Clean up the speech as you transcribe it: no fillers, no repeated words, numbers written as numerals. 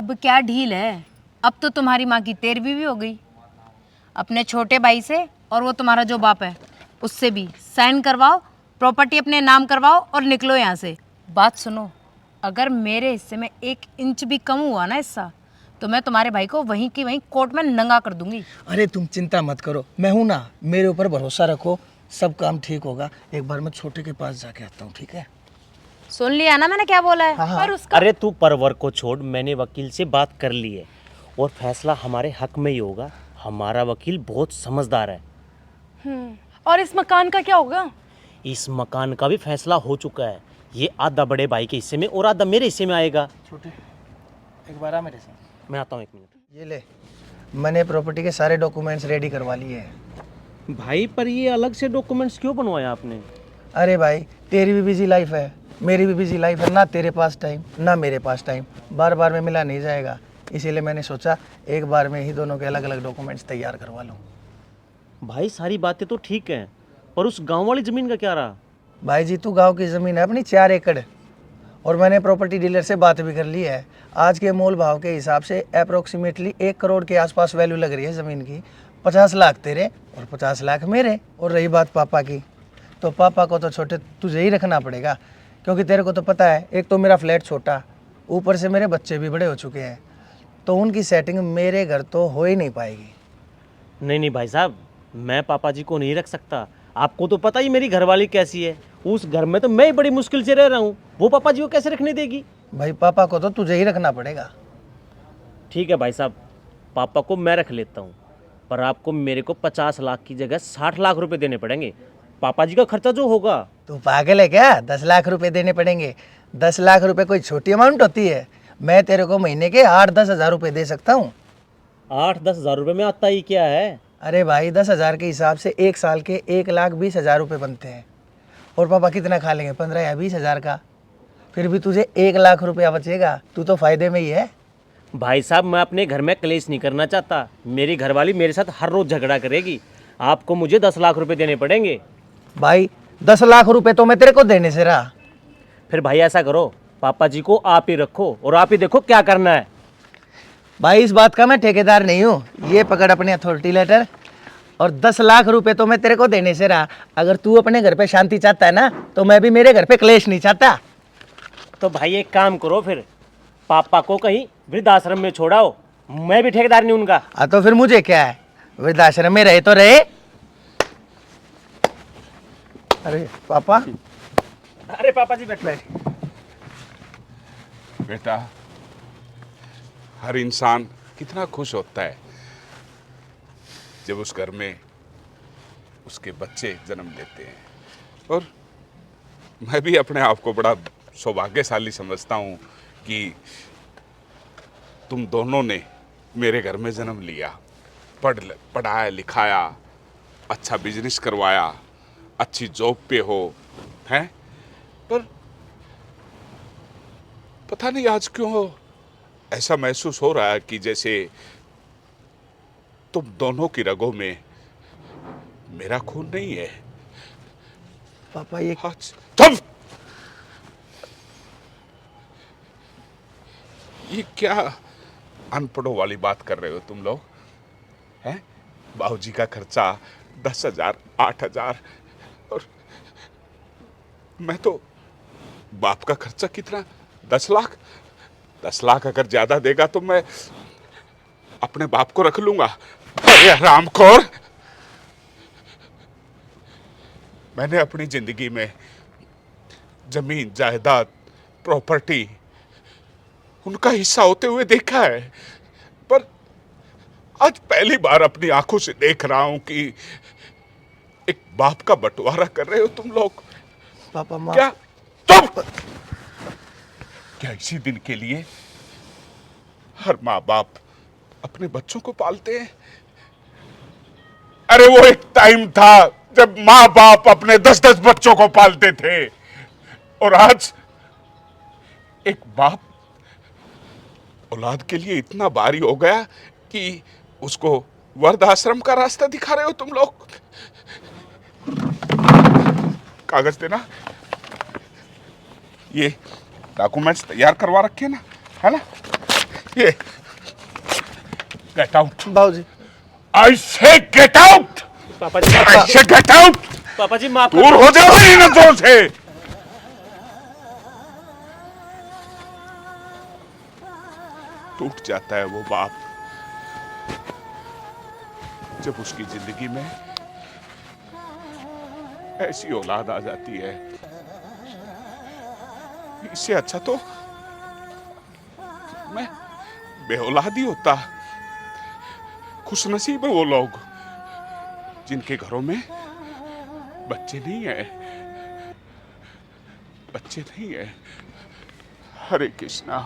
अब क्या ढील है, अब तो तुम्हारी माँ की 13वीं भी हो गई। अपने छोटे भाई से और वो तुम्हारा जो बाप है उससे भी साइन करवाओ, प्रॉपर्टी अपने नाम करवाओ और निकलो यहाँ से। बात सुनो, अगर मेरे हिस्से में 1 इंच भी कम हुआ ना हिस्सा, तो मैं तुम्हारे भाई को वहीं की वहीं कोर्ट में नंगा कर दूंगी। अरे तुम चिंता मत करो, मैं हूं ना, मेरे ऊपर भरोसा रखो, सब काम ठीक होगा। एक बार मैं छोटे के पास जाके आता हूँ, ठीक है? सुन लिया ना मैंने क्या बोला है? हाँ, हाँ। पर उसका अरे तू परवर को छोड़, मैंने वकील से बात कर ली है और फैसला हमारे हक में ही होगा। हमारा वकील बहुत समझदार है। और इस मकान का क्या होगा? इस मकान का भी फैसला हो चुका है। ये आधा बड़े भाई के हिस्से में और आधा मेरे हिस्से में आएगा। छोटे, एक बार आ मेरे साथ। मैं आता हूँ 1 मिनट। ये ले, मैंने प्रॉपर्टी के सारे डॉक्यूमेंट्स रेडी करवा लिए हैं। भाई पर ये अलग से डॉक्यूमेंट्स क्यों बनवाया आपने? अरे भाई, तेरी भी बिजी लाइफ है, मेरी भी बिजी लाइफ है, ना तेरे पास टाइम ना मेरे पास टाइम, बार बार में मिला नहीं जाएगा। इसीलिए मैंने सोचा एक बार में ही दोनों के अलग अलग डॉक्यूमेंट्स तैयार करवा लूँ। भाई सारी बातें तो ठीक हैं, पर उस गांव वाली ज़मीन का क्या रहा? भाई जी, तू गांव की ज़मीन है अपनी 4 एकड़, और मैंने प्रॉपर्टी डीलर से बात भी कर ली है। आज के मोल भाव के हिसाब से अप्रोक्सीमेटली 1 करोड़ के आसपास वैल्यू लग रही है ज़मीन की। 50 लाख तेरे और 50 लाख मेरे। और रही बात पापा की, तो पापा को तो छोटे तुझे ही रखना पड़ेगा, क्योंकि तेरे को तो पता है, एक तो मेरा फ्लैट छोटा, ऊपर से मेरे बच्चे भी बड़े हो चुके हैं, तो उनकी सेटिंग मेरे घर तो हो ही नहीं पाएगी। नहीं भाई साहब, मैं पापा जी को नहीं रख सकता। आपको तो पता ही मेरी घरवाली कैसी है। उस घर में तो मैं ही बड़ी मुश्किल से रह रहा हूँ, वो पापा जी को कैसे रखने देगी? भाई पापा को तो तुझे ही रखना पड़ेगा। ठीक है भाई साहब, पापा को मैं रख लेता हूँ, पर आपको मेरे को 50 लाख की जगह 60 लाख रुपए देने पड़ेंगे। पापा जी का खर्चा जो होगा। तू पागल है क्या? 10 लाख रुपए देने पड़ेंगे? 10 लाख रुपए कोई छोटी अमाउंट होती है? मैं तेरे को महीने के 8-10 हज़ार रुपये दे सकता हूँ। 8-10 हज़ार रुपये में आता ही क्या है? अरे भाई, 10,000 के हिसाब से 1 साल के 1,20,000 रुपये बनते हैं। और पापा कितना खा लेंगे? 15 या 20 हज़ार का। फिर भी तुझे 1 लाख रुपया बचेगा, तू तो फायदे में ही है। भाई साहब, मैं अपने घर में क्लेश नहीं करना चाहता। मेरी घरवाली मेरे साथ हर रोज झगड़ा करेगी। आपको मुझे 10 लाख रुपए देने पड़ेंगे। भाई 10 लाख रुपए तो मैं तेरे को देने से रहा। फिर भाई ऐसा करो, पापा जी को आप ही रखो और आप ही देखो क्या करना है। भाई इस बात का मैं ठेकेदार नहीं हूँ। ये पकड़ अपने अथॉरिटी लेटर, और 10 लाख रुपए तो मैं तेरे को देने से रहा। अगर तू अपने घर पे शांति चाहता है ना, तो मैं भी मेरे घर पे क्लेश नहीं चाहता। तो भाई एक काम करो, फिर पापा को कहीं वृद्धाश्रम में छोड़ाओ। मैं भी ठेकेदार नहीं उनका। हाँ तो फिर मुझे क्या है, वृद्धाश्रम में रहे तो रहे। अरे पापा। अरे पापा जी बैठ। बेटा, हर इंसान कितना खुश होता है जब उस घर में उसके बच्चे जन्म लेते हैं। और मैं भी अपने आप को बड़ा सौभाग्यशाली समझता हूँ कि तुम दोनों ने मेरे घर में जन्म लिया, पढ़ाया लिखाया, अच्छा बिजनेस करवाया, अच्छी जॉब पे हो हैं। पर पता नहीं आज क्यों ऐसा महसूस हो रहा है कि जैसे तुम दोनों की रगों में मेरा खून नहीं है। पापा ये चुप! ये क्या अनपढ़ों वाली बात कर रहे हो तुम लोग हैं? बाबूजी का खर्चा 10,000, 8,000, और मैं तो बाप का खर्चा कितना 10 लाख। 10 लाख अगर ज्यादा देगा तो मैं अपने बाप को रख लूंगा। अरे हरामखोर, मैंने अपनी जिंदगी में जमीन जायदाद प्रॉपर्टी उनका हिस्सा होते हुए देखा है, पर आज पहली बार अपनी आंखों से देख रहा हूं कि एक बाप का बंटवारा कर रहे हो तुम लोग। पापा माँ क्या चुप! क्या इसी दिन के लिए हर माँ बाप अपने बच्चों को पालते हैं? अरे वो एक टाइम था जब माँ बाप अपने 10-10 बच्चों को पालते थे, और आज एक बाप औलाद के लिए इतना भारी हो गया कि उसको वृद्धाश्रम का रास्ता दिखा रहे हो तुम लोग। कागज देना, ये डॉक्यूमेंट्स तैयार करवा रखे ना, है ना? ये गेट आउट, बाबूजी आई से गेट आउट, पापा जी आई से गेट आउट। पापा जी माफ दूर हो जाओ इन नजरों से। टूट जाता है वो बाप जब उसकी जिंदगी में ऐसी औलाद आ जाती है। इससे अच्छा तो मैं बेऔलाद ही होता। खुशनसीब है वो लोग जिनके घरों में बच्चे नहीं है, बच्चे नहीं है। हरे कृष्णा।